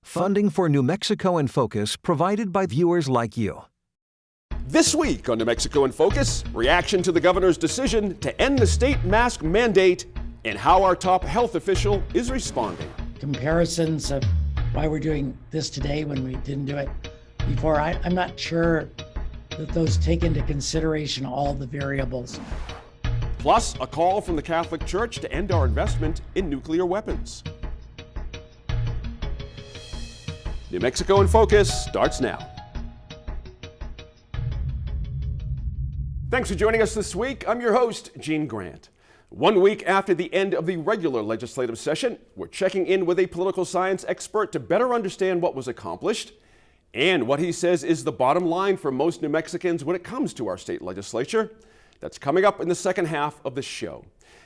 Funding for New Mexico in Focus provided by viewers like you. This week on New Mexico in Focus, reaction to the governor's decision to end the state mask mandate and how our top health official is responding. Comparisons of why we're doing this today when we didn't do it before, I'm not sure that those take into consideration all the variables. Plus, a call from the Catholic Church to end our investment in nuclear weapons. New Mexico in Focus starts now. Thanks for joining us this week. I'm your host, Gene Grant. 1 week after the end of the regular legislative session, we're checking in with a political science expert to better understand what was accomplished and what he says is the bottom line for most New Mexicans when it comes to our state legislature. That's coming up in the second half of the show.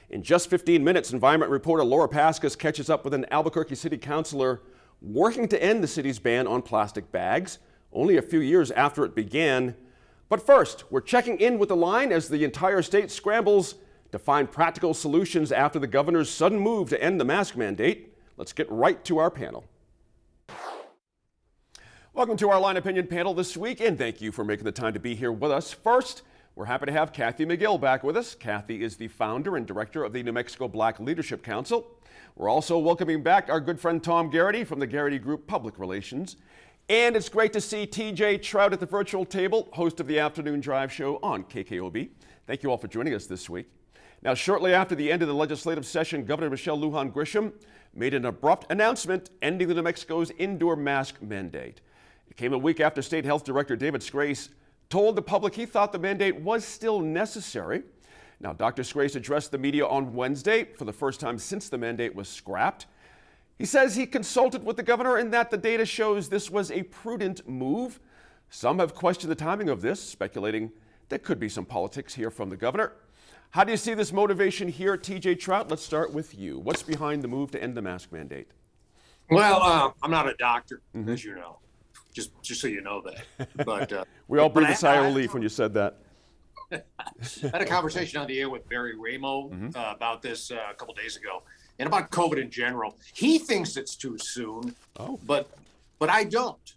In just 15 minutes, environment reporter Laura Paskus catches up with an Albuquerque City Councilor working to end the city's ban on plastic bags, only a few years after it began. But first, we're checking in with the line as the entire state scrambles to find practical solutions after the governor's sudden move to end the mask mandate. Let's get right to our panel. Welcome to our Line Opinion panel this week, and thank you for making the time to be here with us. First, we're happy to have Kathy McGill back with us. Kathy is the founder and director of the New Mexico Black Leadership Council. We're also welcoming back our good friend Tom Garrity from the Garrity Group Public Relations. And it's great to see TJ Trout at the virtual table, host of the Afternoon Drive show on KKOB. Thank you all for joining us this week. Now, shortly after the end of the legislative session, Governor Michelle Lujan Grisham made an abrupt announcement ending the New Mexico's indoor mask mandate. It came a week after State Health Director David Scrace told the public he thought the mandate was still necessary. Now, Dr. Scrace addressed the media on Wednesday for the first time since the mandate was scrapped. He says he consulted with the governor and that the data shows this was a prudent move. Some have questioned the timing of this, speculating there could be some politics here from the governor. How do you see this motivation here, TJ Trout? Let's start with you. What's behind the move to end the mask mandate? Well, I'm not a doctor, as you know, just so you know that. But we all breathed a sigh of relief when you said that. I had a conversation on the air with Barry Ramo about this a couple days ago, and about COVID in general. He thinks it's too soon, but I don't.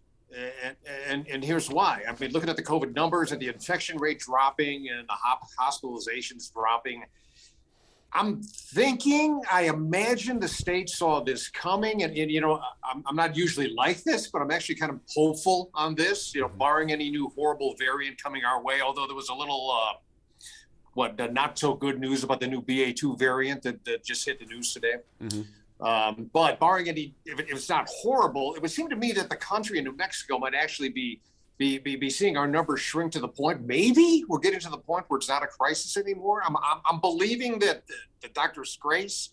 And here's why. I mean, looking at the COVID numbers and the infection rate dropping and the hospitalizations dropping, I imagine the state saw this coming. And you know, I'm not usually like this, but I'm actually kind of hopeful on this, you know, barring any new horrible variant coming our way, although there was a little, not so good news about the new BA2 variant that just hit the news today. But barring any, if it's not horrible, it would seem to me that the country and New Mexico might actually be seeing our numbers shrink to the point, maybe we're getting to the point where it's not a crisis anymore. I'm believing that the Dr. Scrace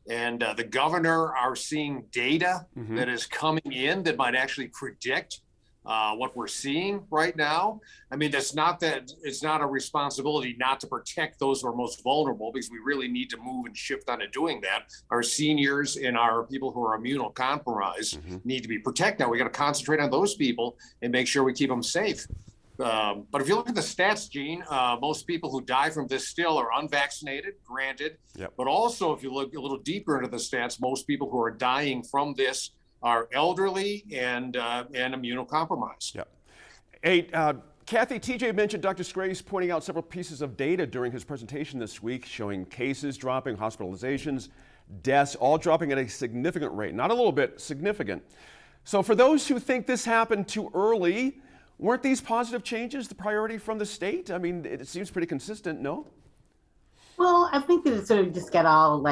and the governor are seeing data that is coming in that might actually predict what we're seeing right now. I mean, it's not a responsibility not to protect those who are most vulnerable, because we really need to move and shift onto doing that. Our seniors and our people who are immunocompromised need to be protected. Now we got to concentrate on those people and make sure we keep them safe. But if you look at the stats, Gene, most people who die from this still are unvaccinated, granted. But also, if you look a little deeper into the stats, most people who are dying from this are elderly and immunocompromised. Hey, Kathy, TJ mentioned Dr. Scrace pointing out several pieces of data during his presentation this week showing cases dropping, hospitalizations, deaths, all dropping at a significant rate. Not a little bit, significant. So for those who think this happened too early, weren't these positive changes the priority from the state? I mean, it seems pretty consistent, no? Well, I think that it sort of just got all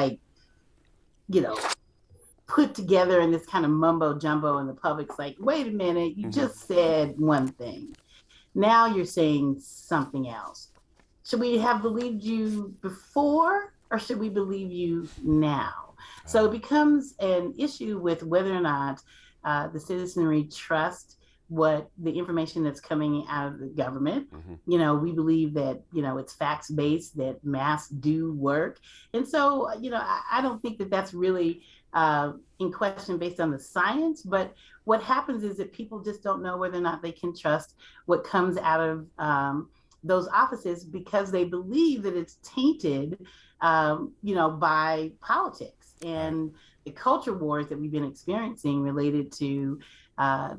put together in this kind of mumbo jumbo, and the public's like, wait a minute, you just said one thing. Now you're saying something else. Should we have believed you before, or should we believe you now? So it becomes an issue with whether or not the citizenry trust what the information that's coming out of the government. You know, we believe that, it's facts-based, that masks do work. And so, I don't think that that's really in question based on the science, but what happens is that people just don't know whether or not they can trust what comes out of those offices, because they believe that it's tainted, by politics. And the culture wars that we've been experiencing related to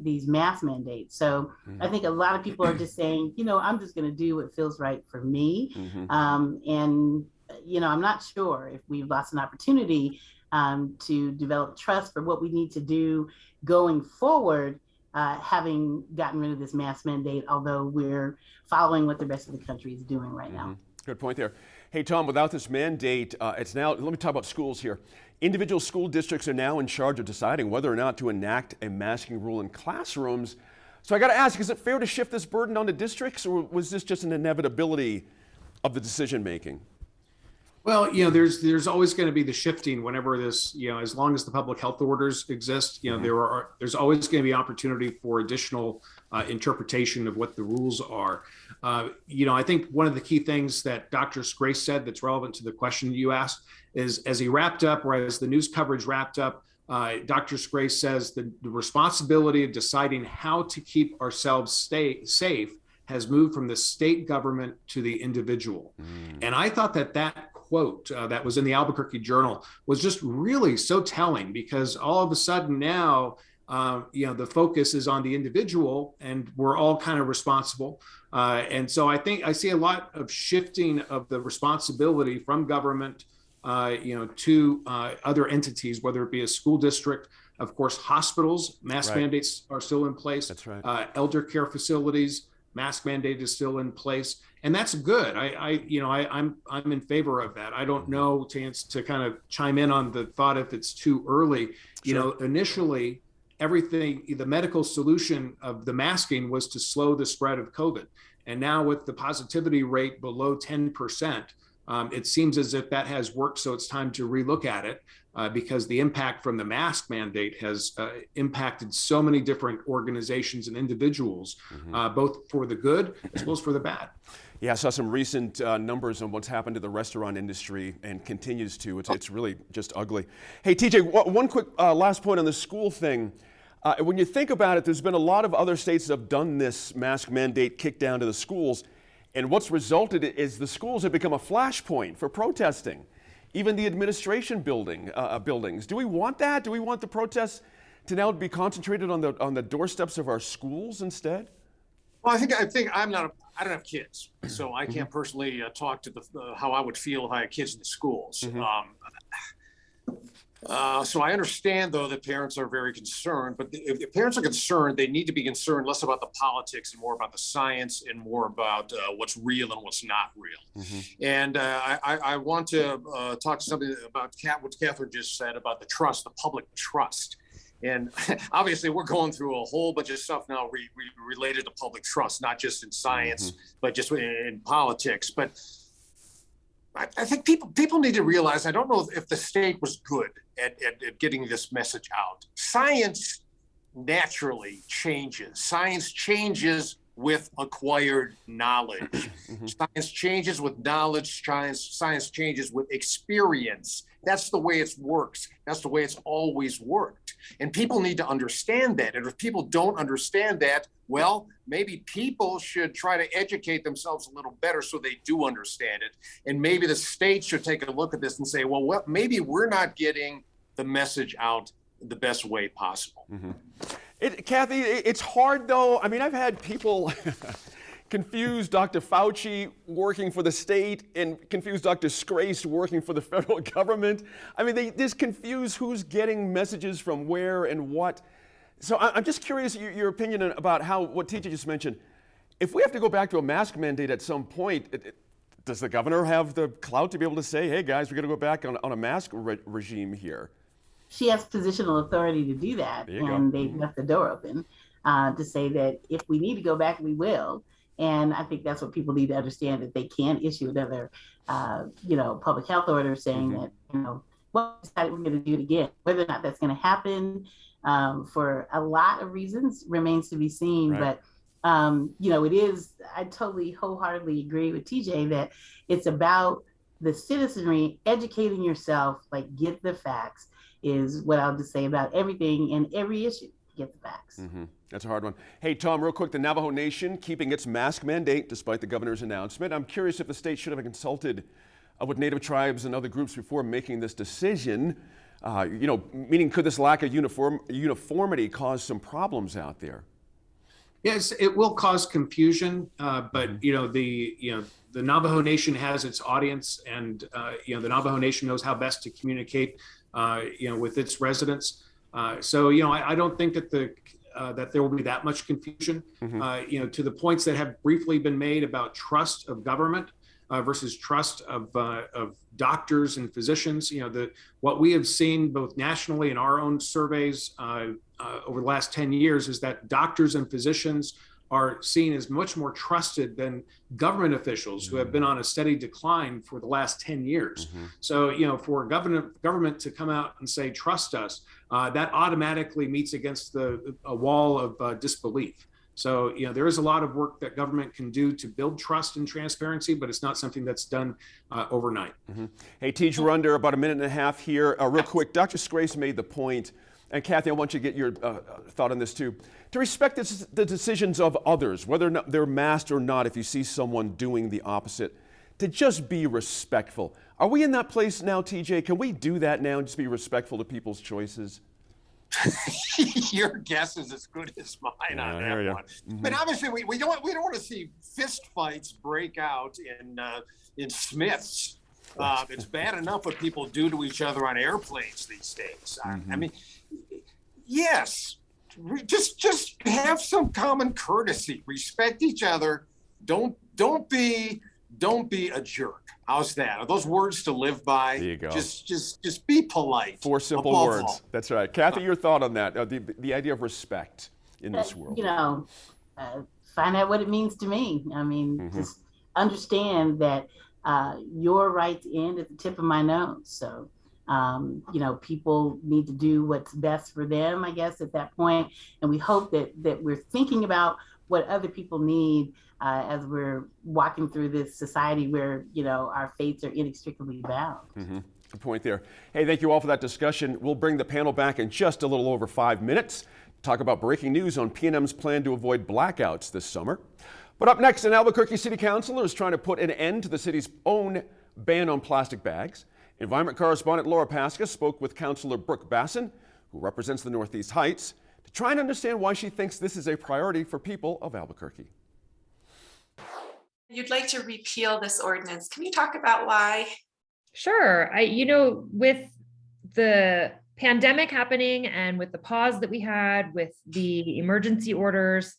these mask mandates. So I think a lot of people are just saying, I'm just going to do what feels right for me. And, I'm not sure if we've lost an opportunity to develop trust for what we need to do going forward, having gotten rid of this mask mandate, although we're following what the rest of the country is doing right now. Good point there. Hey, Tom, without this mandate, it's now, let me talk about schools here. Individual school districts are now in charge of deciding whether or not to enact a masking rule in classrooms. So I got to ask, is it fair to shift this burden onto districts, or was this just an inevitability of the decision making? Well, there's always going to be the shifting whenever this, as long as the public health orders exist, there's always going to be opportunity for additional interpretation of what the rules are. I think one of the key things that Dr. Scrace said that's relevant to the question you asked is, as he wrapped up, or as the news coverage wrapped up, Dr. Scrace says the responsibility of deciding how to keep ourselves safe has moved from the state government to the individual. And I thought that quote that was in the Albuquerque Journal was just really so telling, because all of a sudden now, the focus is on the individual and we're all kind of responsible. And so I think I see a lot of shifting of the responsibility from government, to other entities, whether it be a school district, of course, hospitals, mask mandates are still in place. That's right. Elder care facilities, mask mandate is still in place. And that's good. I'm in favor of that. I don't know, to kind of chime in on the thought if it's too early. Initially, the medical solution of the masking was to slow the spread of COVID. And now with the positivity rate below 10%, it seems as if that has worked. So it's time to relook at it because the impact from the mask mandate has impacted so many different organizations and individuals, both for the good as well as for the bad. Yeah, I saw some recent numbers on what's happened to the restaurant industry and continues to. It's really just ugly. Hey, TJ, one quick last point on the school thing. When you think about it, there's been a lot of other states that have done this mask mandate kick down to the schools. And what's resulted is the schools have become a flashpoint for protesting, even the administration buildings. Do we want that? Do we want the protests to now be concentrated on the doorsteps of our schools instead? Well, I think I don't have kids, so I can't personally talk to how I would feel if I had kids in the schools. So I understand, though, that parents are very concerned, but if parents are concerned, they need to be concerned less about the politics and more about the science and more about what's real and what's not real. And I want to talk to something about what Catherine just said about the trust, the public trust. And obviously, we're going through a whole bunch of stuff now related to public trust, not just in science, but just in politics. But I think people need to realize, I don't know if the state was good at getting this message out. Science naturally changes. Science changes with acquired knowledge. Science changes with knowledge. Science changes with experience. That's the way it works. That's the way it's always worked. And people need to understand that. And if people don't understand that, well, maybe people should try to educate themselves a little better so they do understand it. And maybe the state should take a look at this and say, well, maybe we're not getting the message out the best way possible. Kathy, it's hard though. I mean, I've had people confuse Dr. Fauci working for the state and confuse Dr. Scrace working for the federal government. I mean, they just confuse who's getting messages from where and what. So I'm just curious your opinion about what TJ just mentioned. If we have to go back to a mask mandate at some point, does the governor have the clout to be able to say, hey guys, we're going to go back on a mask regime here? She has positional authority to do that, and they've left the door open to say that if we need to go back, we will. And I think that's what people need to understand, that they can issue another, public health order saying that, well, we're going to do it again. Whether or not that's going to happen for a lot of reasons remains to be seen. Right. But, it is, I totally wholeheartedly agree with TJ that it's about the citizenry educating yourself, like get the facts, is what I'll just say about everything and every issue. Get the facts. That's a hard one. Hey, Tom, real quick, the Navajo Nation keeping its mask mandate despite the governor's announcement. I'm curious if the state should have consulted with Native tribes and other groups before making this decision. Meaning could this lack of uniformity cause some problems out there? Yes, it will cause confusion, but the Navajo Nation has its audience, and the Navajo Nation knows how best to communicate, with its residents. I don't think that that there will be that much confusion. To the points that have briefly been made about trust of government versus trust of doctors and physicians. What we have seen both nationally in our own surveys over the last 10 years is that doctors and physicians are seen as much more trusted than government officials who have been on a steady decline for the last 10 years. So, for government to come out and say, trust us, that automatically meets against a wall of disbelief. So, there is a lot of work that government can do to build trust and transparency, but it's not something that's done overnight. Hey, Tej, we're under about a minute and a half here. Real quick, Dr. Scrace made the point, and Kathy, I want you to get your thought on this too, to respect the decisions of others, whether or not they're masked or not, if you see someone doing the opposite, to just be respectful. Are we in that place now, TJ? Can we do that now and just be respectful to people's choices? Your guess is as good as mine on that one. But obviously, we don't want to see fist fights break out in Smiths. It's bad enough what people do to each other on airplanes these days. I mean, yes, just have some common courtesy. Respect each other. Don't be a jerk. How's that? Are those words to live by? There you go. Just be polite. 4 simple words. All. That's right. Kathy, your thought on that? The idea of respect in this world. Find out what it means to me. I mean, just understand that your rights end at the tip of my nose. So, people need to do what's best for them, I guess, at that point. And we hope that we're thinking about what other people need as we're walking through this society where, our fates are inextricably bound. Good point there. Hey, thank you all for that discussion. We'll bring the panel back in just a little over 5 minutes. Talk about breaking news on PNM's plan to avoid blackouts this summer. But up next, an Albuquerque City Councilor is trying to put an end to the city's own ban on plastic bags. Environment correspondent Laura Pasca spoke with Councilor Brooke Basson, who represents the Northeast Heights, to try and understand why she thinks this is a priority for people of Albuquerque. You'd like to repeal this ordinance. Can you talk about why? Sure. With the pandemic happening and with the pause that we had with the emergency orders,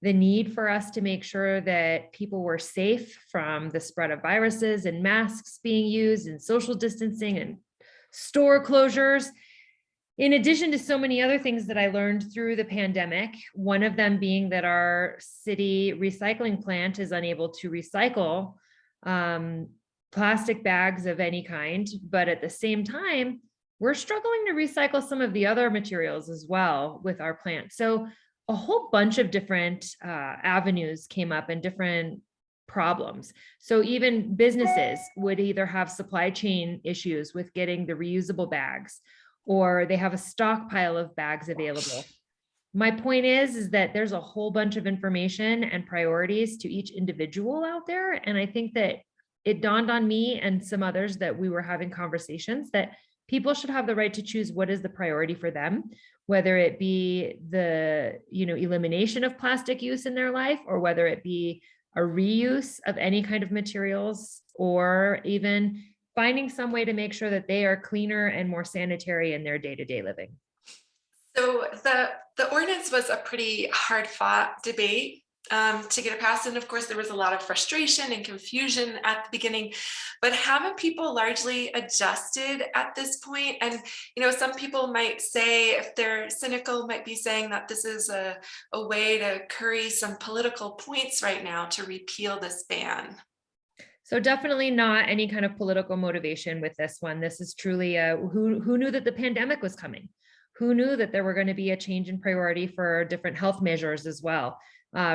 the need for us to make sure that people were safe from the spread of viruses and masks being used and social distancing and store closures. In addition to so many other things that I learned through the pandemic, one of them being that our city recycling plant is unable to recycle plastic bags of any kind, but at the same time, we're struggling to recycle some of the other materials as well with our plant. So a whole bunch of different avenues came up and different problems. So even businesses would either have supply chain issues with getting the reusable bags, or they have a stockpile of bags available. My point is that there's a whole bunch of information and priorities to each individual out there. And I think that it dawned on me and some others that we were having conversations that people should have the right to choose what is the priority for them, whether it be the elimination of plastic use in their life, or whether it be a reuse of any kind of materials, or even finding some way to make sure that they are cleaner and more sanitary in their day-to-day living. So the ordinance was a pretty hard-fought debate to get it passed. And of course, there was a lot of frustration and confusion at the beginning, but haven't people largely adjusted at this point? And, some people might say, if they're cynical, might be saying that this is a way to curry some political points right now to repeal this ban. So definitely not any kind of political motivation with this one. This is truly who knew that the pandemic was coming? Who knew that there were going to be a change in priority for different health measures as well?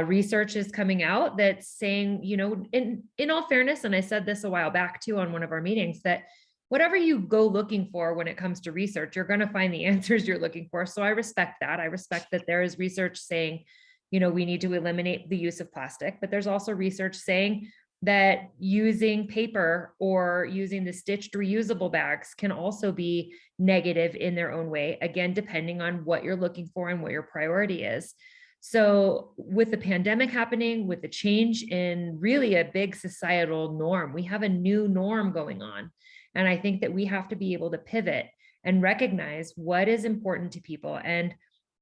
Research is coming out that's saying, in all fairness, and I said this a while back too on one of our meetings, that whatever you go looking for when it comes to research, you're going to find the answers you're looking for. So I respect that. I respect that there is research saying, we need to eliminate the use of plastic, but there's also research saying that using paper or using the stitched reusable bags can also be negative in their own way, again, depending on what you're looking for and what your priority is. So with the pandemic happening, with the change in really a big societal norm, we have a new norm going on. And I think that we have to be able to pivot and recognize what is important to people. And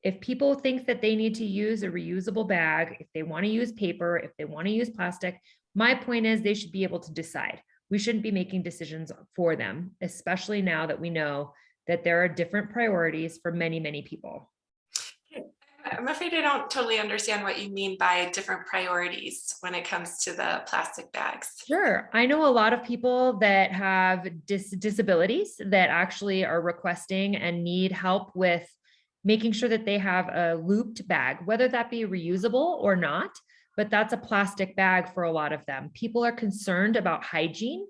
if people think that they need to use a reusable bag, if they want to use paper, if they want to use plastic, my point is they should be able to decide. We shouldn't be making decisions for them, especially now that we know that there are different priorities for many, many people. I'm afraid I don't totally understand what you mean by different priorities when it comes to the plastic bags. Sure. I know a lot of people that have disabilities that actually are requesting and need help with making sure that they have a looped bag, whether that be reusable or not, but that's a plastic bag for a lot of them. People are concerned about hygiene,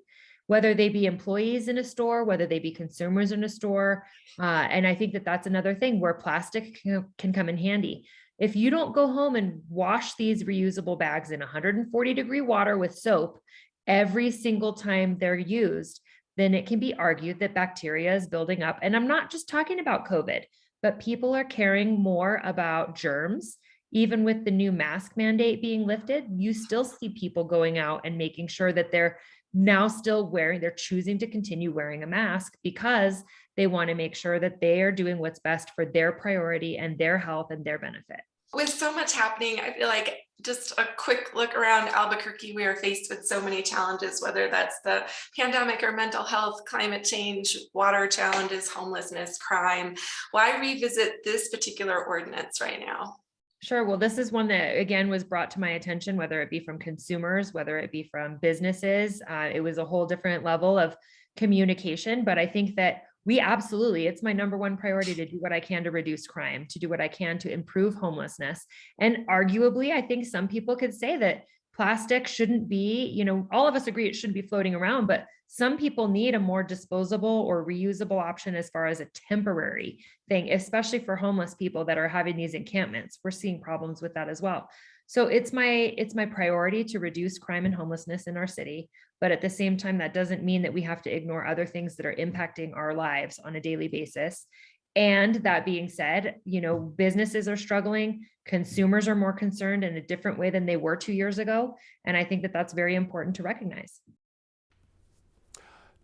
whether they be employees in a store, whether they be consumers in a store. And I think that that's another thing where plastic can come in handy. If you don't go home and wash these reusable bags in 140-degree water with soap every single time they're used, then it can be argued that bacteria is building up. And I'm not just talking about COVID, but people are caring more about germs. Even with the new mask mandate being lifted, you still see people going out and making sure that they're now still they're choosing to continue wearing a mask because they want to make sure that they are doing what's best for their priority and their health and their benefit. With so much happening, I feel like just a quick look around Albuquerque, we are faced with so many challenges, whether that's the pandemic or mental health, climate change, water challenges, homelessness, crime. Why revisit this particular ordinance right now? Sure. Well, this is one that, again, was brought to my attention, whether it be from consumers, whether it be from businesses. It was a whole different level of communication. But I think that it's my number one priority to do what I can to reduce crime, to do what I can to improve homelessness. And arguably, I think some people could say that plastic shouldn't be, all of us agree it shouldn't be floating around, but some people need a more disposable or reusable option as far as a temporary thing, especially for homeless people that are having these encampments. We're seeing problems with that as well. So it's my priority to reduce crime and homelessness in our city. But at the same time, that doesn't mean that we have to ignore other things that are impacting our lives on a daily basis. And that being said, businesses are struggling, consumers are more concerned in a different way than they were 2 years ago. And I think that that's very important to recognize.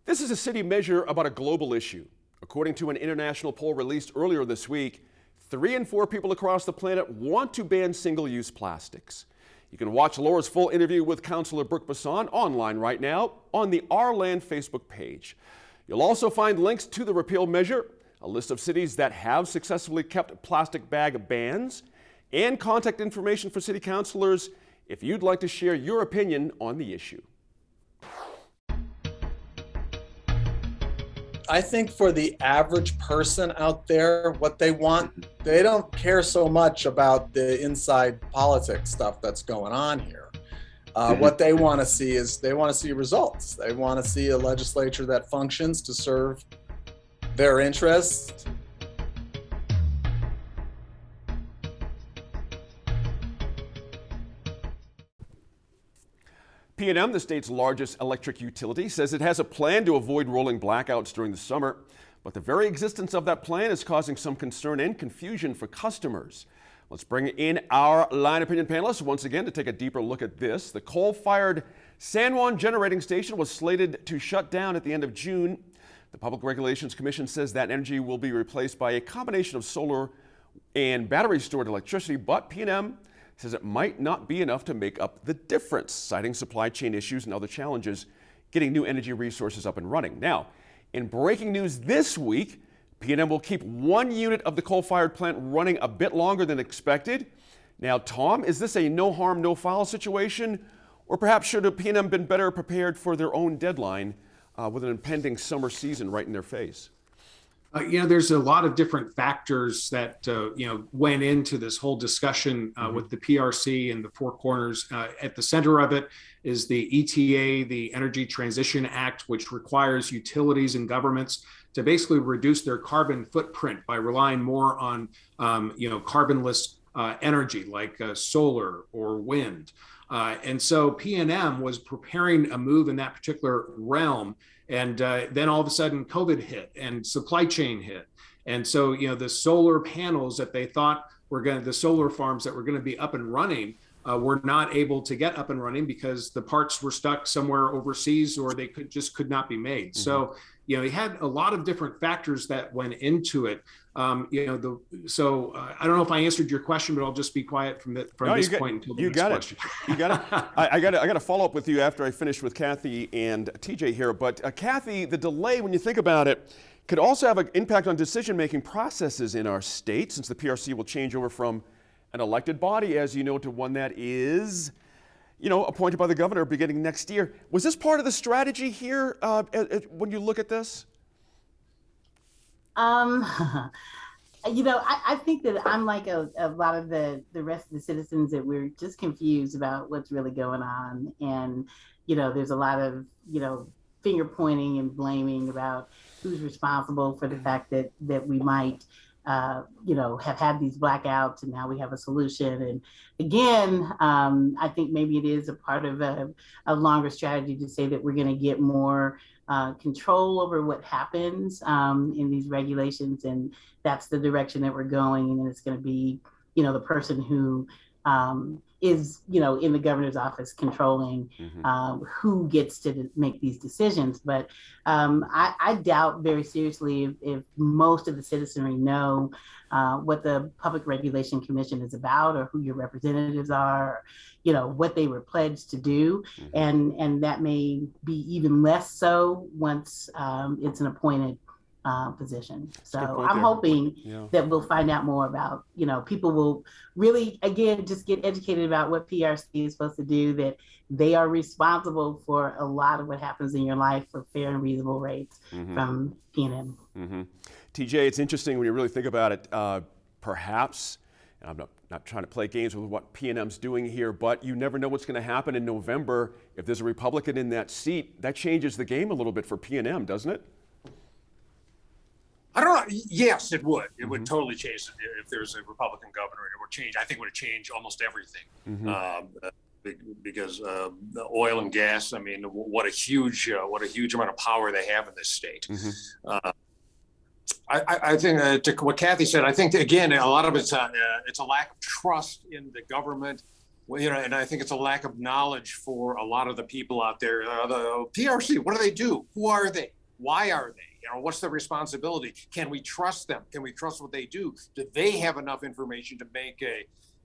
This is a city measure about a global issue. According to an international poll released earlier this week, 3 in 4 people across the planet want to ban single-use plastics. You can watch Laura's full interview with Councillor Brooke Besson online right now on the Our Land Facebook page. You'll also find links to the repeal measure, a list of cities that have successfully kept plastic bag bans, and contact information for city councilors if you'd like to share your opinion on the issue. I think for the average person out there, what they want, they don't care so much about the inside politics stuff that's going on here. What they want to see is results. They want to see a legislature that functions to serve their interests. PNM, the state's largest electric utility, says it has a plan to avoid rolling blackouts during the summer, but the very existence of that plan is causing some concern and confusion for customers. Let's bring in our Line Opinion panelists once again to take a deeper look at this. The coal-fired San Juan Generating Station was slated to shut down at the end of June. The Public Regulations Commission says that energy will be replaced by a combination of solar and battery-stored electricity, but PNM says it might not be enough to make up the difference, citing supply chain issues and other challenges getting new energy resources up and running. Now, in breaking news this week, PNM will keep 1 unit of the coal-fired plant running a bit longer than expected. Now, Tom, is this a no harm, no foul situation? Or perhaps should have PNM been better prepared for their own deadline with an impending summer season right in their face? There's a lot of different factors that, went into this whole discussion with the PRC and the Four Corners. At the center of it is the ETA, the Energy Transition Act, which requires utilities and governments to basically reduce their carbon footprint by relying more on, carbonless energy like solar or wind. And so PNM was preparing a move in that particular realm. And then all of a sudden COVID hit and supply chain hit. And so, the solar panels that they thought the solar farms that were going to be up and running were not able to get up and running because the parts were stuck somewhere overseas or they could not be made. Mm-hmm. So, you had a lot of different factors that went into it. I don't know if I answered your question, but I'll just be quiet from this point until the next question. You got it. I got to follow up with you after I finish with Kathy and TJ here. But Kathy, the delay, when you think about it, could also have an impact on decision-making processes in our state, since the PRC will change over from an elected body, as you know, to one that is, appointed by the governor beginning next year. Was this part of the strategy here when you look at this? I think that I'm like a lot of the rest of the citizens, that we're just confused about what's really going on. And, there's a lot of, finger pointing and blaming about who's responsible for the fact that we might, have had these blackouts and now we have a solution. And again, I think maybe it is a part of a longer strategy to say that we're going to get more control over what happens in these regulations. And that's the direction that we're going. And it's going to be, the person who is, in the governor's office controlling who gets to make these decisions. But I doubt very seriously if most of the citizenry know what the Public Regulation Commission is about, or who your representatives are, or, what they were pledged to do. And that may be even less so once it's an appointed position. So I'm hoping that we'll find out more about, people will really, again, just get educated about what PRC is supposed to do, that they are responsible for a lot of what happens in your life for fair and reasonable rates from PNM. TJ, it's interesting when you really think about it, perhaps, and I'm not trying to play games with what PNM's doing here, but you never know what's going to happen in November. If there's a Republican in that seat, that changes the game a little bit for PNM, doesn't it? I don't know. Yes, it would. It would totally change it if there's a Republican governor. It would change. I think it would change almost everything because the oil and gas. I mean, what a huge amount of power they have in this state. I think to what Kathy said, I think again a lot of it's a lack of trust in the government. And I think it's a lack of knowledge for a lot of the people out there. The PRC, what do they do? Who are they? Why are they? What's their responsibility? Can we trust them? Can we trust what they do? Do they have enough information to make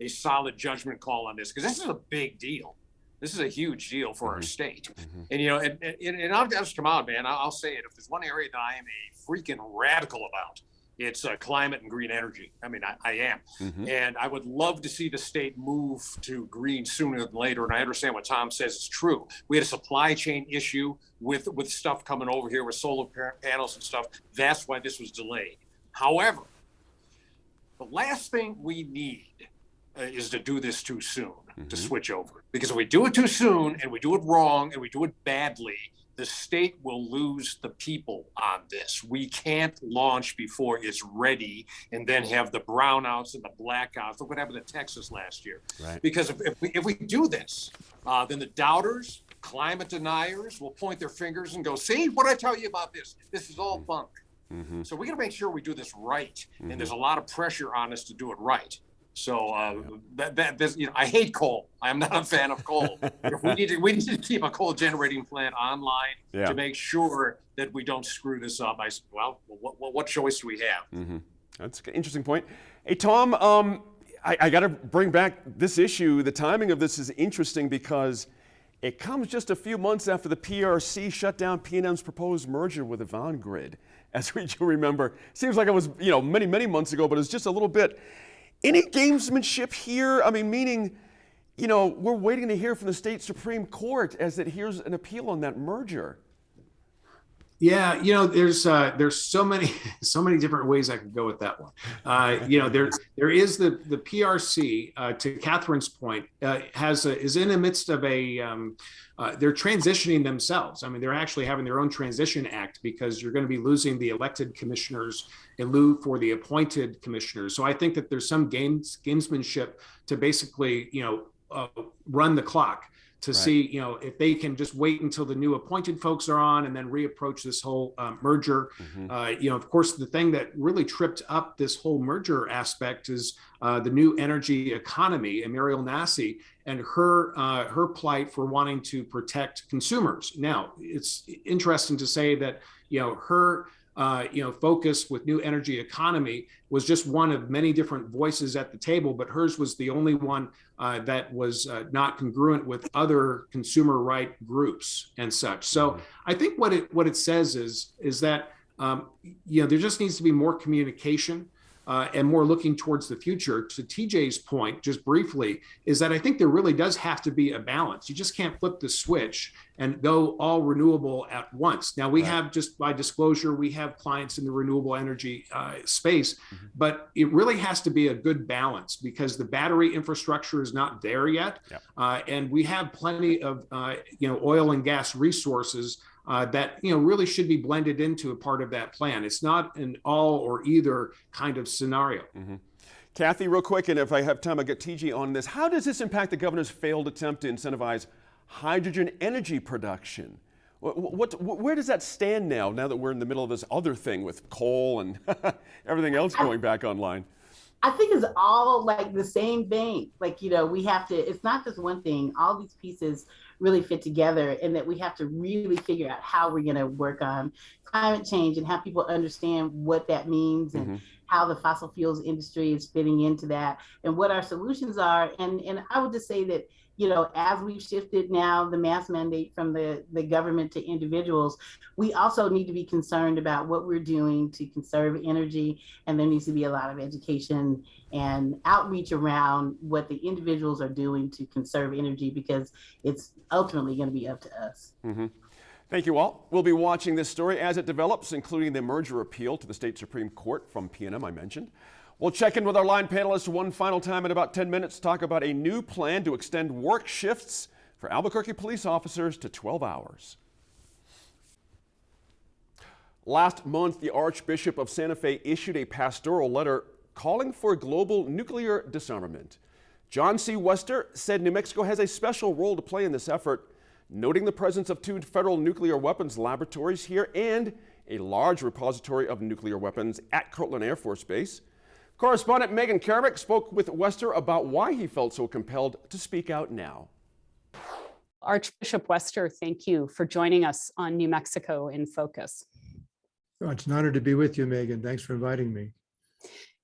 a solid judgment call on this? Because this is a big deal. This is a huge deal for our state. And, and I'll just come out, man. I'll say it. If there's one area that I am a freaking radical about, it's climate and green energy. I mean, I am. And I would love to see the state move to green sooner than later. And I understand what Tom says is true. We had a supply chain issue with stuff coming over here with solar panels and stuff. That's why this was delayed. However, the last thing we need is to do this too soon, to switch over. Because if we do it too soon and we do it wrong and we do it badly, the state will lose the people on this. We can't launch before it's ready and then have the brownouts and the blackouts. Look what happened in Texas last year. Right. Because if we do this, then the doubters, climate deniers will point their fingers and go, see, what did I tell you about this? This is all bunk. So we got to make sure we do this right. And there's a lot of pressure on us to do it right. So I hate coal. I am not a fan of coal. we need to keep a coal generating plant online to make sure that we don't screw this up. What choice do we have? That's an interesting point. Hey, Tom, I got to bring back this issue. The timing of this is interesting because it comes just a few months after the PRC shut down PNM's proposed merger with Avangrid. As we do remember, seems like it was many, many months ago, but it's just a little bit. Any gamesmanship here? I mean, meaning, we're waiting to hear from the state Supreme Court as it hears an appeal on that merger. Yeah, there's so many so many different ways I could go with that one. There is the PRC, to Catherine's point, is in the midst of they're transitioning themselves. I mean, they're actually having their own transition act because you're going to be losing the elected commissioners in lieu for the appointed commissioners. So I think that there's some gamesmanship to basically run the clock to see, if they can just wait until the new appointed folks are on and then reapproach this whole merger. Of course, the thing that really tripped up this whole merger aspect is the new energy economy and Mariel Nassi and her plight for wanting to protect consumers. Now, it's interesting to say that, her focus with new energy economy was just one of many different voices at the table, but hers was the only one that was not congruent with other consumer right groups and such. So I think what it says is that there just needs to be more communication and more looking towards the future. To TJ's point, just briefly, is that I think there really does have to be a balance. You just can't flip the switch and go all renewable at once. Now, we have, just by disclosure, we have clients in the renewable energy space, but it really has to be a good balance because the battery infrastructure is not there yet. And we have plenty of, oil and gas resources that really should be blended into a part of that plan. It's not an all or either kind of scenario. Kathy, real quick, and if I have time, I'll get TG on this. How does this impact the governor's failed attempt to incentivize hydrogen energy production? Where does that stand now that we're in the middle of this other thing with coal and everything else going back online? I think it's all like the same thing. Like, we have to, it's not just one thing. All these pieces really fit together, and that we have to really figure out how we're going to work on climate change and have people understand what that means and how the fossil fuels industry is fitting into that and what our solutions are. And I would just say that, as we've shifted now the mass mandate from the government to individuals, we also need to be concerned about what we're doing to conserve energy. And there needs to be a lot of education and outreach around what the individuals are doing to conserve energy, because it's ultimately going to be up to us. Thank you all. We'll be watching this story as it develops, including the merger appeal to the state Supreme Court from PNM I mentioned. We'll check in with our line panelists one final time in about 10 minutes to talk about a new plan to extend work shifts for Albuquerque police officers to 12 hours. Last month, the Archbishop of Santa Fe issued a pastoral letter calling for global nuclear disarmament. John C. Wester said New Mexico has a special role to play in this effort, noting the presence of 2 federal nuclear weapons laboratories here and a large repository of nuclear weapons at Kirtland Air Force Base. Correspondent Megan Kermick spoke with Wester about why he felt so compelled to speak out now. Archbishop Wester, thank you for joining us on New Mexico in Focus. Oh, it's an honor to be with you, Megan. Thanks for inviting me.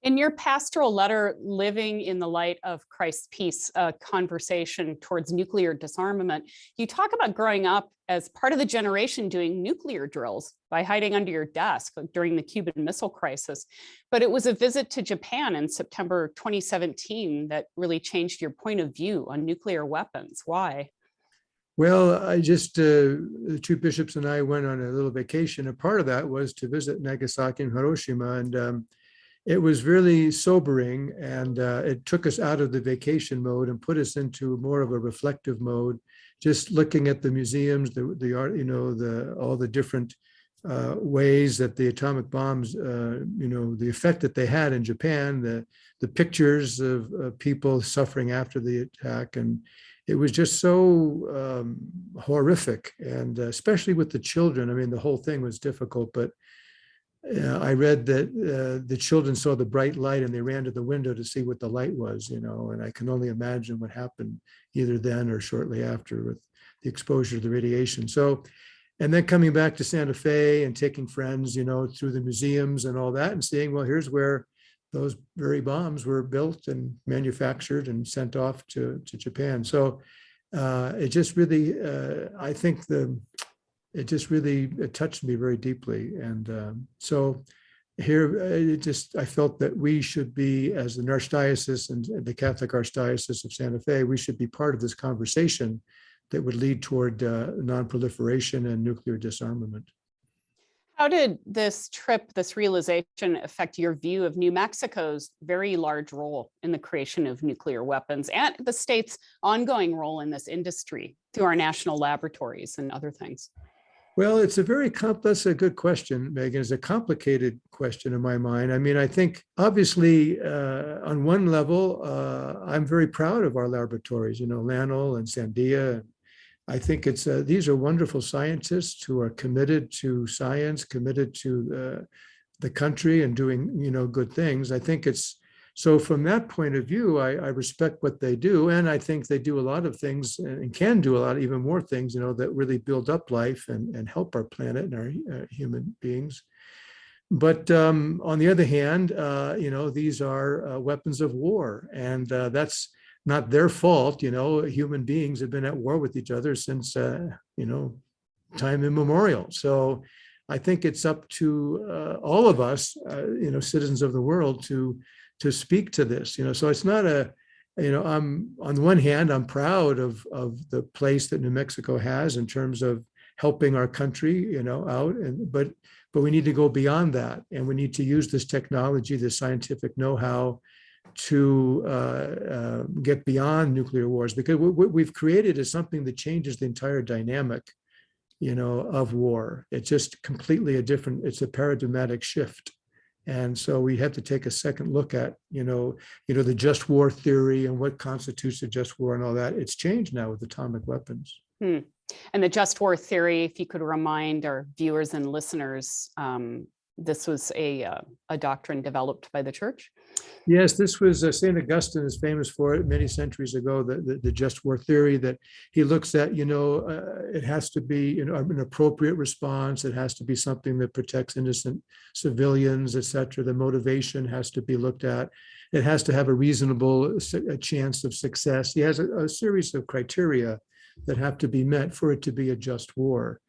In your pastoral letter, Living in the Light of Christ's Peace, a conversation towards nuclear disarmament, you talk about growing up as part of the generation doing nuclear drills by hiding under your desk during the Cuban Missile Crisis. But it was a visit to Japan in September 2017 that really changed your point of view on nuclear weapons. Why? Well, the 2 bishops and I went on a little vacation. A part of that was to visit Nagasaki and Hiroshima. And it was really sobering, and it took us out of the vacation mode and put us into more of a reflective mode, just looking at the museums, the art, all the different ways that the atomic bombs, the effect that they had in Japan, the pictures of people suffering after the attack. And it was just so horrific, and especially with the children. I mean, the whole thing was difficult, but I read that the children saw the bright light and they ran to the window to see what the light was, and I can only imagine what happened either then or shortly after with the exposure to the radiation. So, and then coming back to Santa Fe and taking friends, through the museums and all that and seeing, well, here's where those very bombs were built and manufactured and sent off to Japan. So it just really, I think it just really touched me very deeply. And so here, I felt that we should be, as the Archdiocese and the Catholic Archdiocese of Santa Fe, we should be part of this conversation that would lead toward non-proliferation and nuclear disarmament. How did this trip, this realization affect your view of New Mexico's very large role in the creation of nuclear weapons and the state's ongoing role in this industry through our national laboratories and other things? Well, it's a very that's a good question, Megan. It's a complicated question in my mind. I mean, I think obviously on one level, I'm very proud of our laboratories, you know, LANL and Sandia. I think it's these are wonderful scientists who are committed to science, committed to the country and doing, you know, good things. I think it's so from that point of view, I respect what they do. And I think they do a lot of things and can do a lot, even more things, you know, that really build up life and help our planet and our human beings. But on the other hand, you know, these are weapons of war, and that's not their fault. You know, human beings have been at war with each other since, you know, time immemorial. So I think it's up to all of us, you know, citizens of the world to speak to this, you know. So it's not a, you know, I'm on the one hand, I'm proud of the place that New Mexico has in terms of helping our country, you know, out, and but we need to go beyond that, and we need to use this technology, the scientific know-how, to get beyond nuclear wars, because what we've created is something that changes the entire dynamic, you know, of war. It's just completely it's a paradigmatic shift. And so we have to take a second look at, you know, the just war theory and what constitutes a just war and all that. It's changed now with atomic weapons. And the just war theory, if you could remind our viewers and listeners, this was a doctrine developed by the church. Yes, this was St. Augustine is famous for it many centuries ago, the just war theory, that he looks at, you know, it has to be, you know, an appropriate response. It has to be something that protects innocent civilians, et cetera. The motivation has to be looked at. It has to have a reasonable chance of success. He has a series of criteria that have to be met for it to be a just war.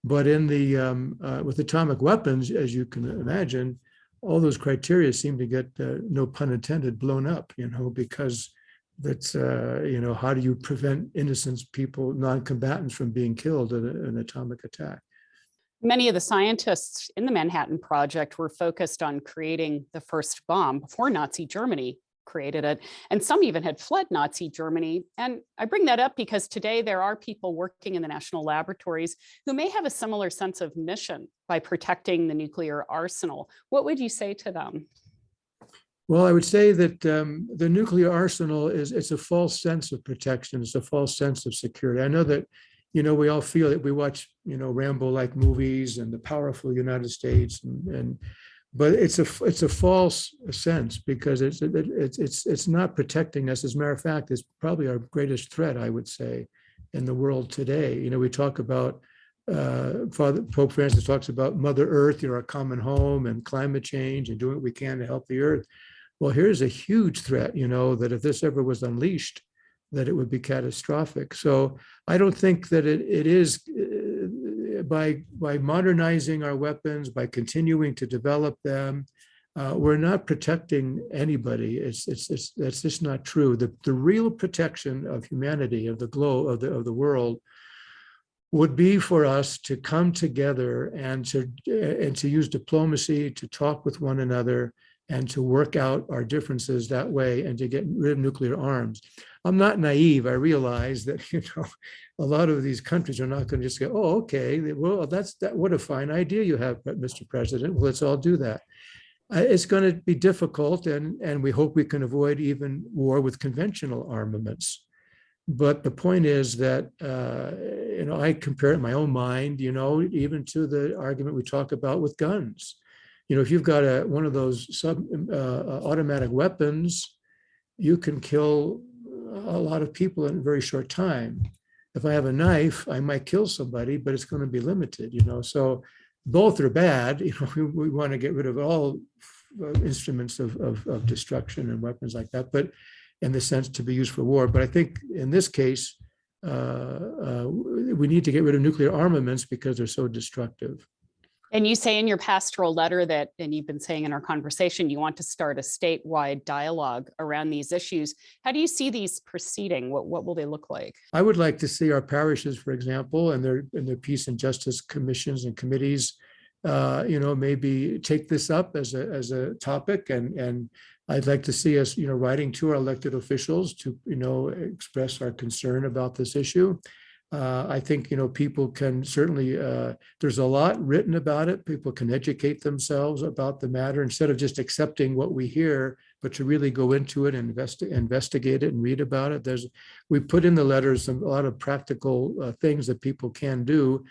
But in the with atomic weapons, as you can imagine, all those criteria seem to get, no pun intended, blown up, you know, because that's, you know, how do you prevent innocent people, non-combatants, from being killed in an atomic attack? Many of the scientists in the Manhattan Project were focused on creating the first bomb before Nazi Germany created it. And some even had fled Nazi Germany. And I bring that up because today there are people working in the national laboratories who may have a similar sense of mission by protecting the nuclear arsenal. What would you say to them? Well, I would say that the nuclear arsenal it's a false sense of protection. It's a false sense of security. I know that, you know, we all feel that we watch, you know, Rambo-like movies and the powerful United States, but it's a false sense, because it's not protecting us. As a matter of fact, it's probably our greatest threat, I would say, in the world today. You know, we talk about Pope Francis talks about Mother Earth, you know, our common home, and climate change, and doing what we can to help the Earth. Well, here's a huge threat, you know, that if this ever was unleashed, that it would be catastrophic. So I don't think that it is. By modernizing our weapons, by continuing to develop them, we're not protecting anybody. That's just not true. The real protection of humanity, of the globe, of the world, would be for us to come together and to use diplomacy, to talk with one another, and to work out our differences that way, and to get rid of nuclear arms. I'm not naive. I realize that, you know, a lot of these countries are not going to just go, oh, okay, well, what a fine idea you have, Mr. President. Well, let's all do that. It's going to be difficult, and we hope we can avoid even war with conventional armaments. But the point is that, you know, I compare it in my own mind, you know, even to the argument we talk about with guns. You know, if you've got one of those automatic weapons, you can kill a lot of people in a very short time. If I have a knife, I might kill somebody, but it's going to be limited, you know. So both are bad. You know, we want to get rid of all instruments of destruction and weapons like that, but in the sense to be used for war. But I think in this case, we need to get rid of nuclear armaments because they're so destructive. And you say in your pastoral letter that, and you've been saying in our conversation, you want to start a statewide dialogue around these issues. How do you see these proceeding? What will they look like? I would like to see our parishes, for example, and their peace and justice commissions and committees maybe take this up as a topic, and I'd like to see us, writing to our elected officials to, express our concern about this issue. I think, people can certainly, there's a lot written about it. People can educate themselves about the matter instead of just accepting what we hear, but to really go into it and investigate it and read about it. We put in the letters a lot of practical things that people can do,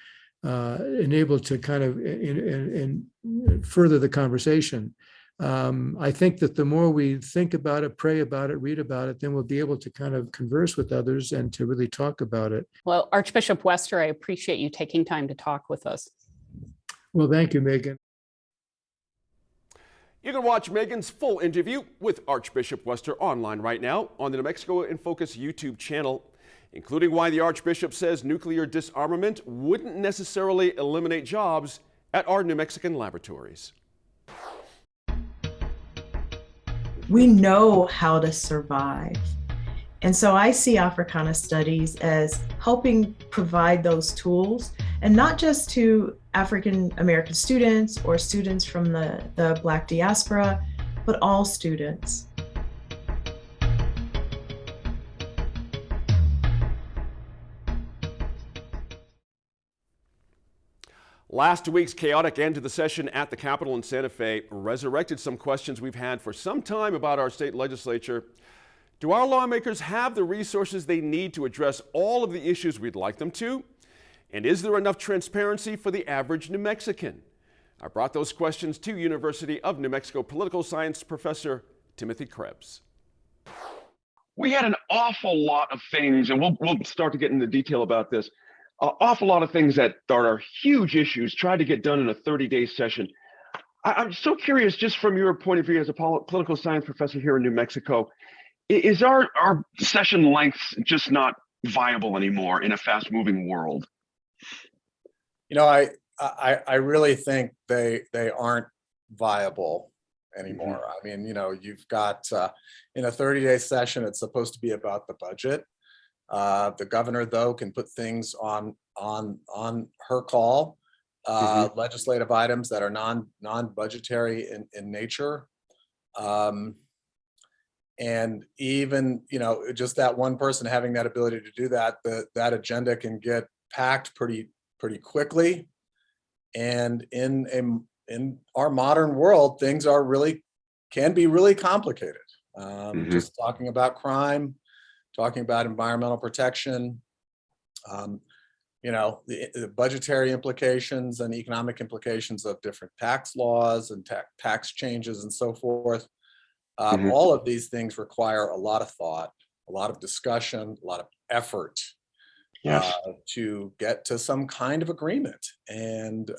enable to kind of further the conversation. I think that the more we think about it, pray about it, read about it, then we'll be able to kind of converse with others and to really talk about it. Well, Archbishop Wester, I appreciate you taking time to talk with us. Well, thank you, Megan. You can watch Megan's full interview with Archbishop Wester online right now on the New Mexico in Focus YouTube channel, including why the Archbishop says nuclear disarmament wouldn't necessarily eliminate jobs at our New Mexican laboratories. We know how to survive. And so I see Africana Studies as helping provide those tools, and not just to African American students or students from the Black diaspora, but all students. Last week's chaotic end to the session at the Capitol in Santa Fe resurrected some questions we've had for some time about our state legislature. Do our lawmakers have the resources they need to address all of the issues we'd like them to? And is there enough transparency for the average New Mexican? I brought those questions to University of New Mexico political science professor Timothy Krebs. We had an awful lot of things, and we'll start to get into detail about this. An awful lot of things that are huge issues tried to get done in a 30-day session. I'm so curious, just from your point of view as a political science professor here in New Mexico, is our session lengths just not viable anymore in a fast-moving world? I really think they aren't viable anymore. I mean, you've got in a 30-day session, it's supposed to be about the budget. The governor, though, can put things on her call, legislative items that are non-budgetary in nature. And even, just that one person having that ability to do that, that agenda can get packed pretty quickly. And in our modern world, things can be really complicated. Just talking about crime, talking about environmental protection, the budgetary implications and economic implications of different tax laws and tax changes and so forth. All of these things require a lot of thought, a lot of discussion, a lot of effort to get to some kind of agreement. And,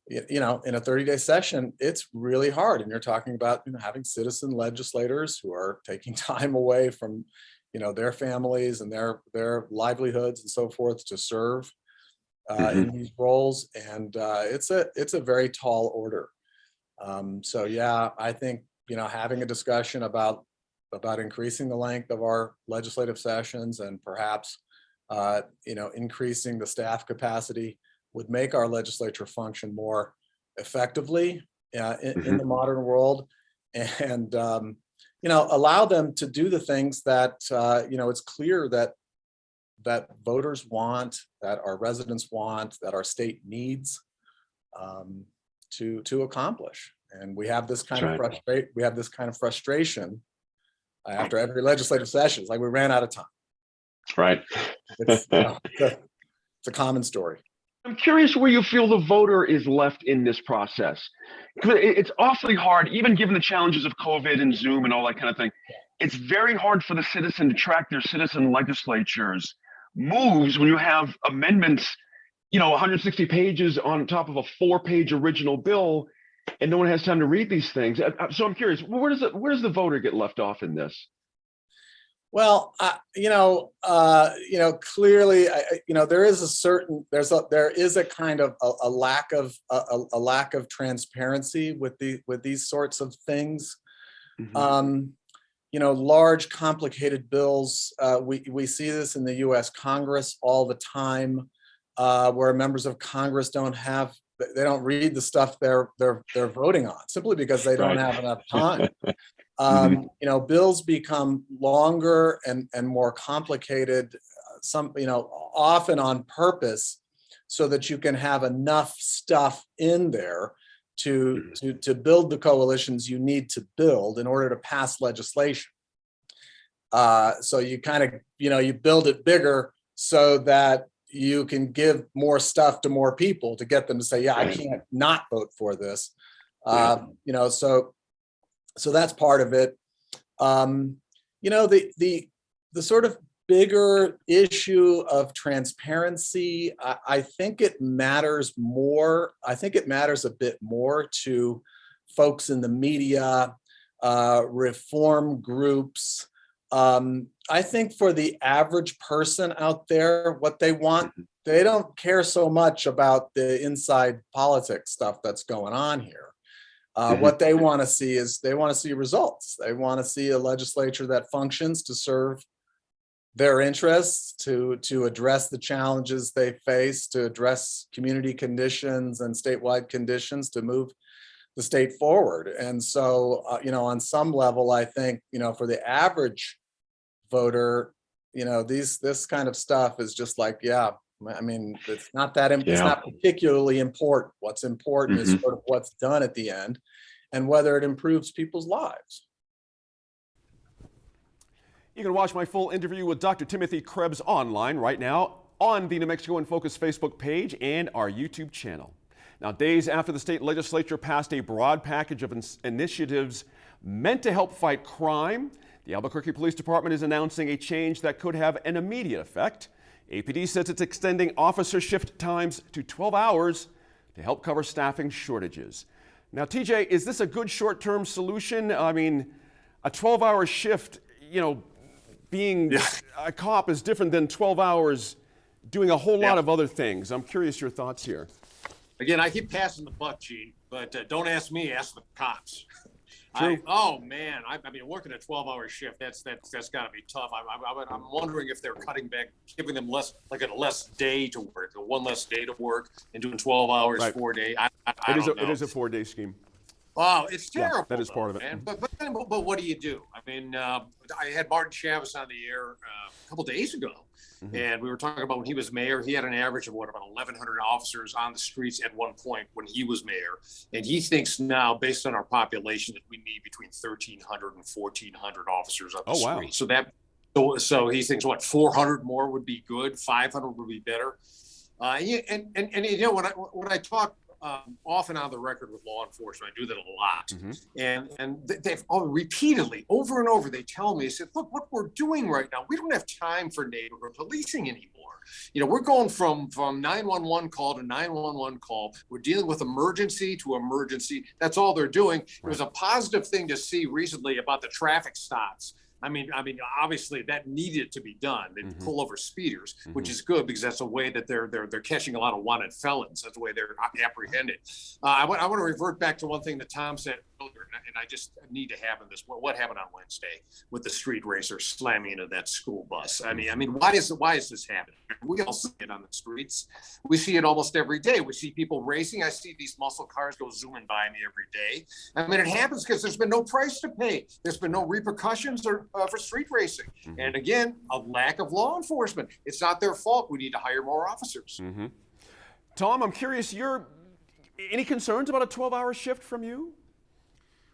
in a 30-day session, it's really hard. And you're talking about having citizen legislators who are taking time away from their families and their livelihoods and so forth to serve in these roles. And it's a very tall order. So yeah, I think having a discussion about increasing the length of our legislative sessions and perhaps increasing the staff capacity would make our legislature function more effectively in the modern world, and allow them to do the things that it's clear that voters want, that our residents want, that our state needs to accomplish. And we have this kind of frustration after every legislative session. It's like we ran out of time. Right. It's a common story. I'm curious where you feel the voter is left in this process. It's awfully hard, even given the challenges of COVID and Zoom and all that kind of thing. It's very hard for the citizen to track their citizen legislatures' moves when you have amendments, 160 pages on top of a 4-page original bill, and no one has time to read these things. So I'm curious, where does the voter get left off in this? Well, clearly, there is a kind of a lack of transparency with these sorts of things. Large, complicated bills. We see this in the U.S. Congress all the time, where members of Congress don't have they don't read the stuff they're voting on simply because they don't Right. have enough time. You know, bills become longer and more complicated, often on purpose, so that you can have enough stuff in there to build the coalitions you need to build in order to pass legislation. So you kind of, you build it bigger so that you can give more stuff to more people to get them to say, yeah, I can't not vote for this. So that's part of it. The sort of bigger issue of transparency, I think it matters more. I think it matters a bit more to folks in the media, reform groups. I think for the average person out there, what they want, they don't care so much about the inside politics stuff that's going on here. What they want to see is they want to see results. They want to see a legislature that functions to serve their interests, to address the challenges they face, to address community conditions and statewide conditions, to move the state forward. And so, on some level, I think, for the average voter, this kind of stuff is just like, yeah, I mean, it's not that, it's not particularly important. What's important is sort of what's done at the end and whether it improves people's lives. You can watch my full interview with Dr. Timothy Krebs online right now on the New Mexico in Focus Facebook page and our YouTube channel. Now, days after the state legislature passed a broad package of initiatives meant to help fight crime, the Albuquerque Police Department is announcing a change that could have an immediate effect. APD says it's extending officer shift times to 12 hours to help cover staffing shortages. Now, TJ, is this a good short-term solution? I mean, a 12-hour shift, being a cop is different than 12 hours doing a whole lot of other things. I'm curious your thoughts here. Again, I keep passing the buck, Gene, but don't ask me, ask the cops. True. I mean, working a 12-hour shift, that's got to be tough. I'm wondering if they're cutting back, giving them less day to work, one less day to work, and doing 12 hours, Right. 4 day. It is a 4-day scheme. Oh, it's terrible. Yeah, that is part of it. Man. But what do you do? I mean, I had Martin Chavez on the air a couple days ago, and we were talking about when he was mayor, he had an average of about 1,100 officers on the streets at one point when he was mayor. And he thinks now, based on our population, that we need between 1,300 and 1,400 officers on the street. So he thinks 400 more would be good, 500 would be better. When I talk often on the record with law enforcement, I do that a lot. And they've all repeatedly, over and over, they tell me, they said, look, what we're doing right now, we don't have time for neighborhood policing anymore. We're going from 911 call to 911 call. We're dealing with emergency to emergency. That's all they're doing. It was a positive thing to see recently about the traffic stops. I mean, obviously that needed to be done. They pull over speeders, which is good because that's a way that they're catching a lot of wanted felons. That's the way they're apprehended. I want to revert back to one thing that Tom said earlier, and I just need to have in this. What happened on Wednesday with the street racer slamming into that school bus? I mean, why is this happening? We all see it on the streets. We see it almost every day. We see people racing. I see these muscle cars go zooming by me every day. I mean, it happens because there's been no price to pay. There's been no repercussions for street racing. And again, a lack of law enforcement. It's not their fault. We need to hire more officers. Tom, I'm curious, any concerns about a 12-hour shift from you?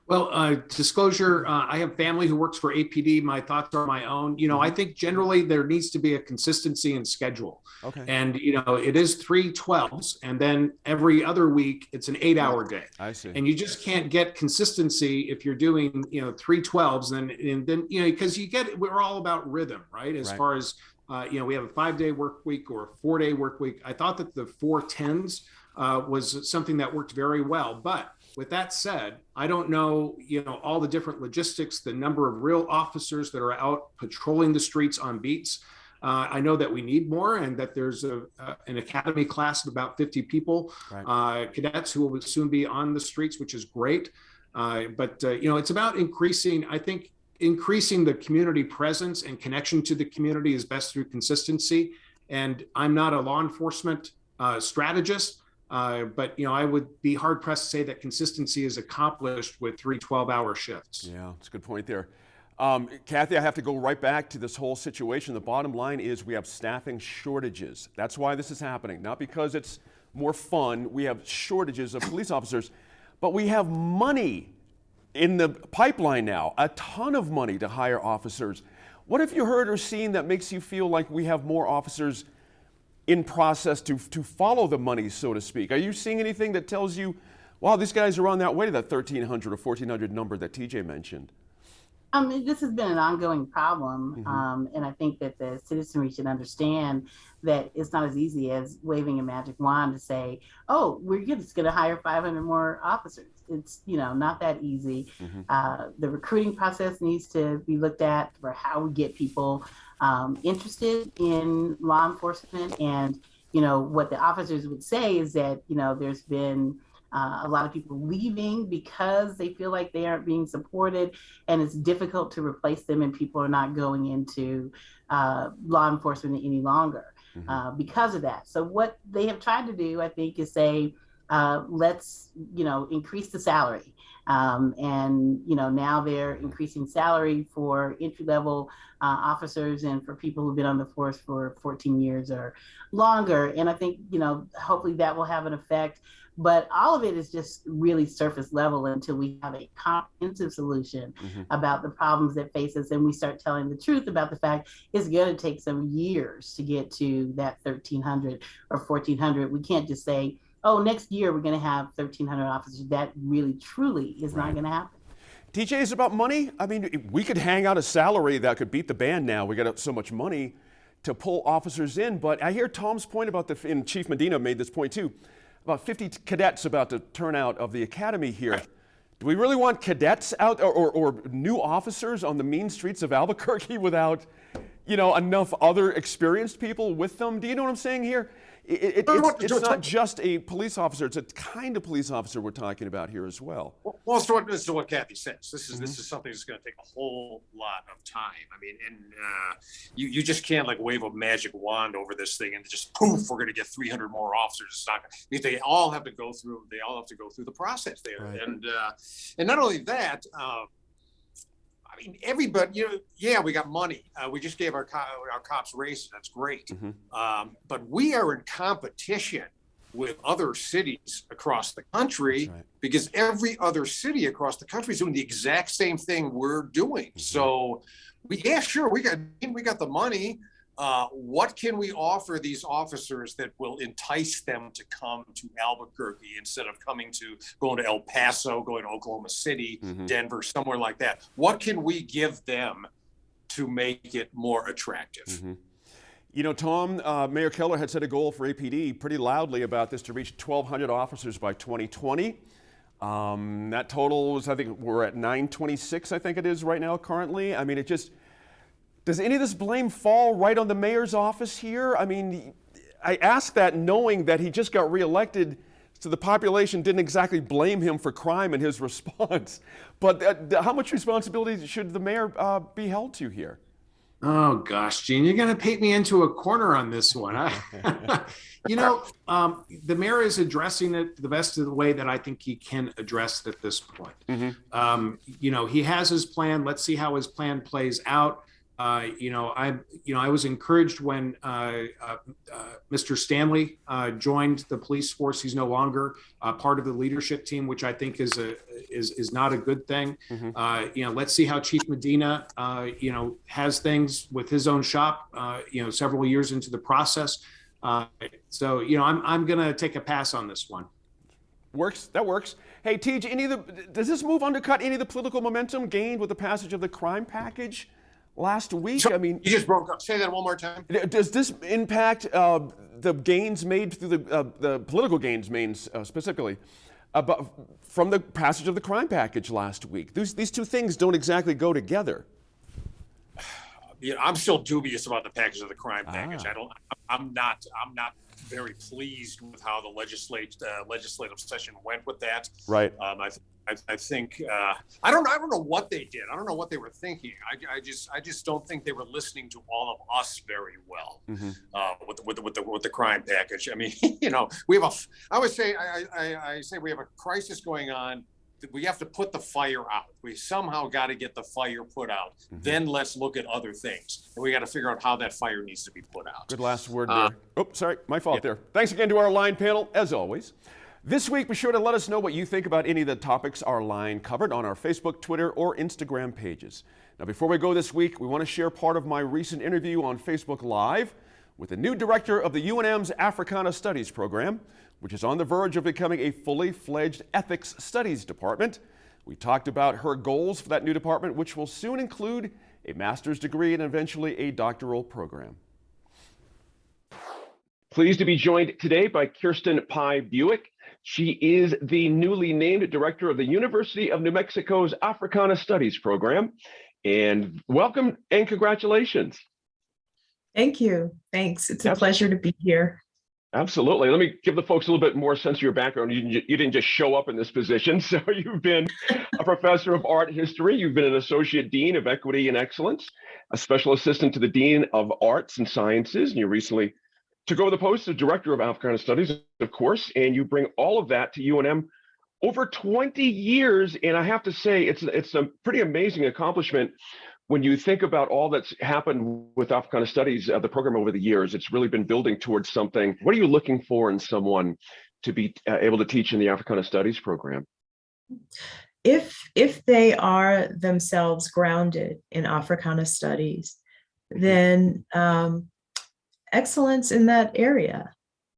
Well, disclosure, I have family who works for APD. My thoughts are my own. I think generally there needs to be a consistency in schedule. Okay. And, it is 3 12s, and then every other week it's an 8-hour day. I see. And you just can't get consistency if you're doing, 3 12s, and then because we're all about rhythm, right? As far as, we have a 5-day work week or a 4-day work week. I thought that the 4 10s was something that worked very well, but with that said, I don't know, all the different logistics, the number of real officers that are out patrolling the streets on beats. I know that we need more, and that there's an academy class of about 50 people, cadets who will soon be on the streets, which is great. But it's about increasing the community presence and connection to the community is best through consistency. And I'm not a law enforcement strategist. But, I would be hard pressed to say that consistency is accomplished with 3 12-hour shifts. Yeah, that's a good point there. Kathy, I have to go right back to this whole situation. The bottom line is we have staffing shortages. That's why this is happening, not because it's more fun. We have shortages of police officers, but we have money in the pipeline now, a ton of money to hire officers. What have you heard or seen that makes you feel like we have more officers in process to follow the money, so to speak? Are you seeing anything that tells you, wow, these guys are on that way to that 1,300 or 1,400 number that TJ mentioned? This has been an ongoing problem, and I think that the citizenry should understand that it's not as easy as waving a magic wand to say, "Oh, we're just going to hire 500 more officers." It's not that easy. The recruiting process needs to be looked at for how we get people interested in law enforcement, and what the officers would say is that there's been a lot of people leaving because they feel like they aren't being supported, and it's difficult to replace them, and people are not going into law enforcement any longer because of that. So what they have tried to do, I think, is say, let's increase the salary. And now they're increasing salary for entry-level officers and for people who've been on the force for 14 years or longer. And I think hopefully that will have an effect. But all of it is just really surface level until we have a comprehensive solution about the problems that face us, and we start telling the truth about the fact it's going to take some years to get to that 1,300 or 1,400. We can't just say, oh, next year we're going to have 1,300 officers. That really, truly is not going to happen. TJ, is it about money? I mean, we could hang out a salary that could beat the band now. We got so much money to pull officers in. But I hear Tom's point about and Chief Medina made this point too, about 50 cadets about to turn out of the academy here. Do we really want cadets out or new officers on the mean streets of Albuquerque without, enough other experienced people with them? Do you know what I'm saying here? It's not just a police officer; it's a kind of police officer we're talking about here as well. Well, so this is what Kathy says. This is something that's going to take a whole lot of time. I mean, and you just can't wave a magic wand over this thing and just poof, we're going to get 300 more officers. It's not. They all have to go through. They all have to go through the process there, right. And not only that. I mean, everybody, we got money. We just gave our cops raises. That's great. But we are in competition with other cities across the country because every other city across the country is doing the exact same thing we're doing. So, we got the money. What can we offer these officers that will entice them to come to Albuquerque instead of going to El Paso, going to Oklahoma City, Denver, somewhere like that? What can we give them to make it more attractive? Tom, Mayor Keller had set a goal for APD pretty loudly about this to reach 1,200 officers by 2020. That total was, I think we're at 926, I think it is right now currently. I mean, does any of this blame fall right on the mayor's office here? I mean, I ask that knowing that he just got reelected, so the population didn't exactly blame him for crime in his response. But how much responsibility should the mayor be held to here? Oh, gosh, Gene, you're going to paint me into a corner on this one. The mayor is addressing it the best of the way that I think he can address it at this point. He has his plan. Let's see how his plan plays out. I was encouraged when Mr. Stanley joined the police force. He's no longer part of the leadership team, which I think is not a good thing. Let's see how Chief Medina, has things with his own shop. Several years into the process. So I'm going to take a pass on this one. That works. Hey, TJ, does this move undercut any of the political momentum gained with the passage of the crime package last week? So, you just broke up. Say that one more time. Does this impact the gains made through the political gains made specifically from the passage of the crime package last week? These two things don't exactly go together. I'm still dubious about the package of the crime package. I'm not very pleased with how the legislative session went with that. Right. I I think I don't know what they did. I don't know what they were thinking. I just don't think they were listening to all of us very well with the crime package. I mean, we have I say we have a crisis going on. We have to put the fire out. We somehow got to get the fire put out. Then let's look at other things. And we got to figure out how that fire needs to be put out. Good last word there. Oh, sorry, my fault there. Thanks again to our line panel, as always. This week, be sure to let us know what you think about any of the topics our line covered on our Facebook, Twitter, or Instagram pages. Now, before we go this week, we want to share part of my recent interview on Facebook Live with the new director of the UNM's Africana Studies program, which is on the verge of becoming a fully fledged ethics studies department. We talked about her goals for that new department, which will soon include a master's degree and eventually a doctoral program. Pleased to be joined today by Kirsten Pye Buick. She is the newly named director of the University of New Mexico's Africana Studies program. And welcome and congratulations. Thank you. Thanks. It's a pleasure to be here. Absolutely. Let me give the folks a little bit more sense of your background. You didn't just show up in this position. So you've been a professor of art history. You've been an associate dean of equity and excellence, a special assistant to the dean of arts and sciences. And you recently took over the post of director of Africana Studies, of course, and you bring all of that to UNM over 20 years. And I have to say, it's a pretty amazing accomplishment. When you think about all that's happened with Africana Studies, the program over the years, it's really been building towards something. What are you looking for in someone to be able to teach in the Africana Studies program? If they are themselves grounded in Africana Studies, then excellence in that area,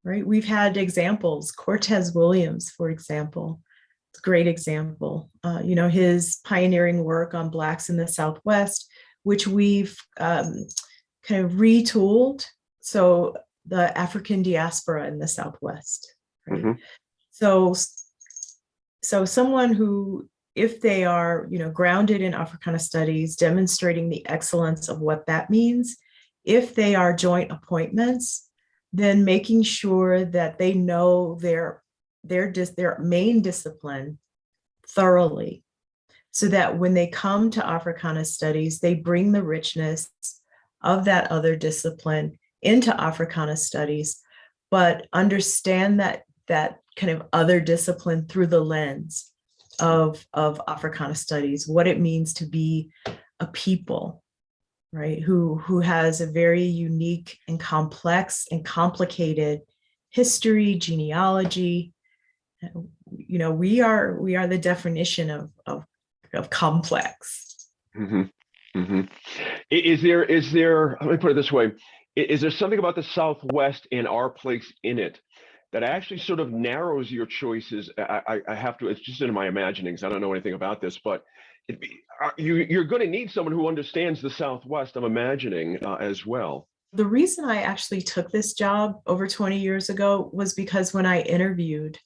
right? We've had examples. Cortez Williams, for example, it's a great example. His pioneering work on Blacks in the Southwest, which we've kind of retooled. So the African diaspora in the Southwest, right? So someone who, if they are, grounded in Africana Studies, demonstrating the excellence of what that means, if they are joint appointments, then making sure that they know their main discipline thoroughly, so that when they come to Africana Studies, they bring the richness of that other discipline into Africana Studies, but understand that kind of other discipline through the lens of Africana Studies, what it means to be a people, right, who has a very unique and complex and complicated history, genealogy. We are the definition of complex. Is there, let me put it this way, is there something about the Southwest and our place in it that actually sort of narrows your choices? I have to, it's just in my imaginings, I don't know anything about this, but you're going to need someone who understands the Southwest, I'm imagining, as well. The reason I actually took this job over 20 years ago was because when I interviewed,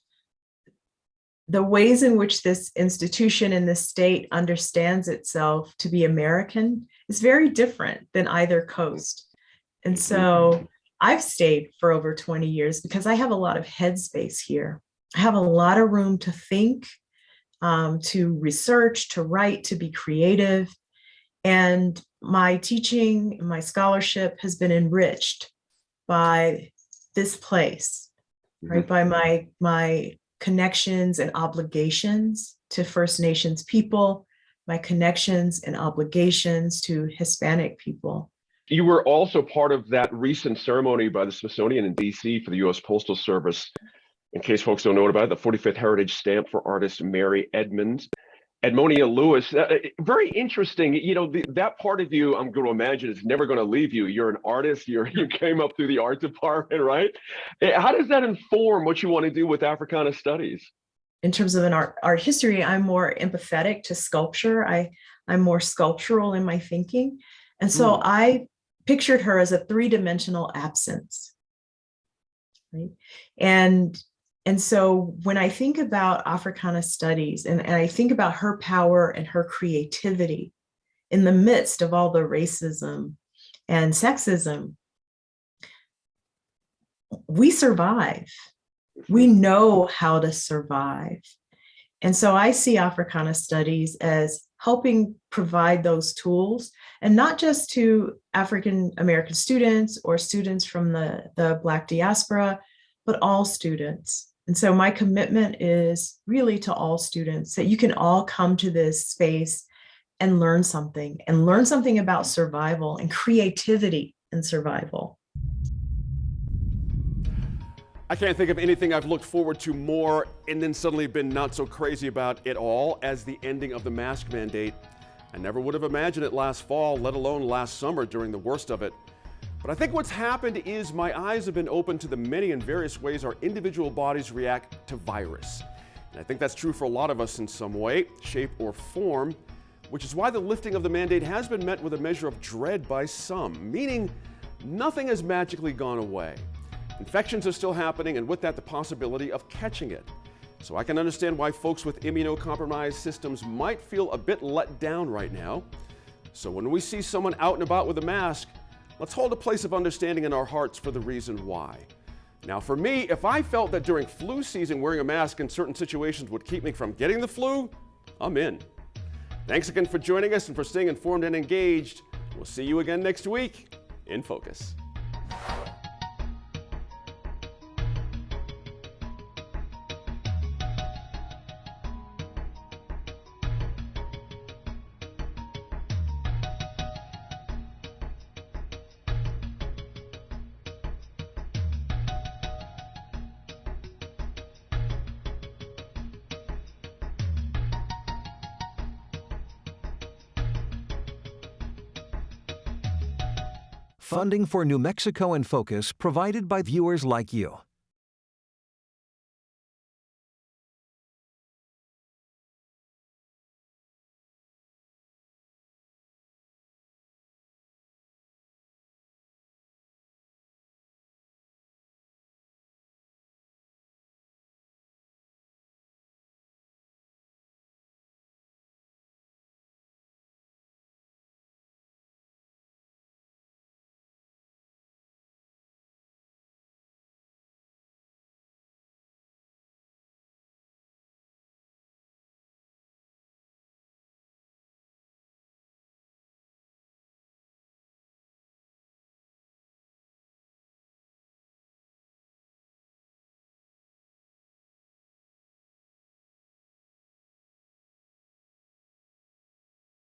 the ways in which this institution and this state understands itself to be American is very different than either coast. And so I've stayed for over 20 years because I have a lot of headspace here. I have a lot of room to think, to research, to write, to be creative. And my teaching, my scholarship has been enriched by this place, right? By my connections and obligations to First Nations people, my connections and obligations to Hispanic people. You were also part of that recent ceremony by the Smithsonian in DC for the U.S. Postal Service. In case folks don't know about it, the 45th Heritage Stamp for artist Mary Edmonia Lewis. Very interesting. That part of you, I'm going to imagine, is never going to leave you. You're an artist. You came up through the art department, right? How does that inform what you want to do with Africana Studies? In terms of an art history, I'm more empathetic to sculpture. I'm more sculptural in my thinking. And so I pictured her as a three-dimensional absence, right? And so when I think about Africana Studies and I think about her power and her creativity in the midst of all the racism and sexism, we survive. We know how to survive. And so I see Africana Studies as helping provide those tools, and not just to African American students or students from the Black diaspora, but all students. And so my commitment is really to all students, that you can all come to this space and learn something about survival and creativity in survival. I can't think of anything I've looked forward to more and then suddenly been not so crazy about it all as the ending of the mask mandate. I never would have imagined it last fall, let alone last summer during the worst of it. But I think what's happened is my eyes have been open to the many and various ways our individual bodies react to virus. And I think that's true for a lot of us in some way, shape, or form, which is why the lifting of the mandate has been met with a measure of dread by some, meaning nothing has magically gone away. Infections are still happening, and with that, the possibility of catching it. So I can understand why folks with immunocompromised systems might feel a bit let down right now. So when we see someone out and about with a mask, let's hold a place of understanding in our hearts for the reason why. Now, for me, if I felt that during flu season wearing a mask in certain situations would keep me from getting the flu, I'm in. Thanks again for joining us and for staying informed and engaged. We'll see you again next week in Focus. Funding for New Mexico in Focus provided by viewers like you.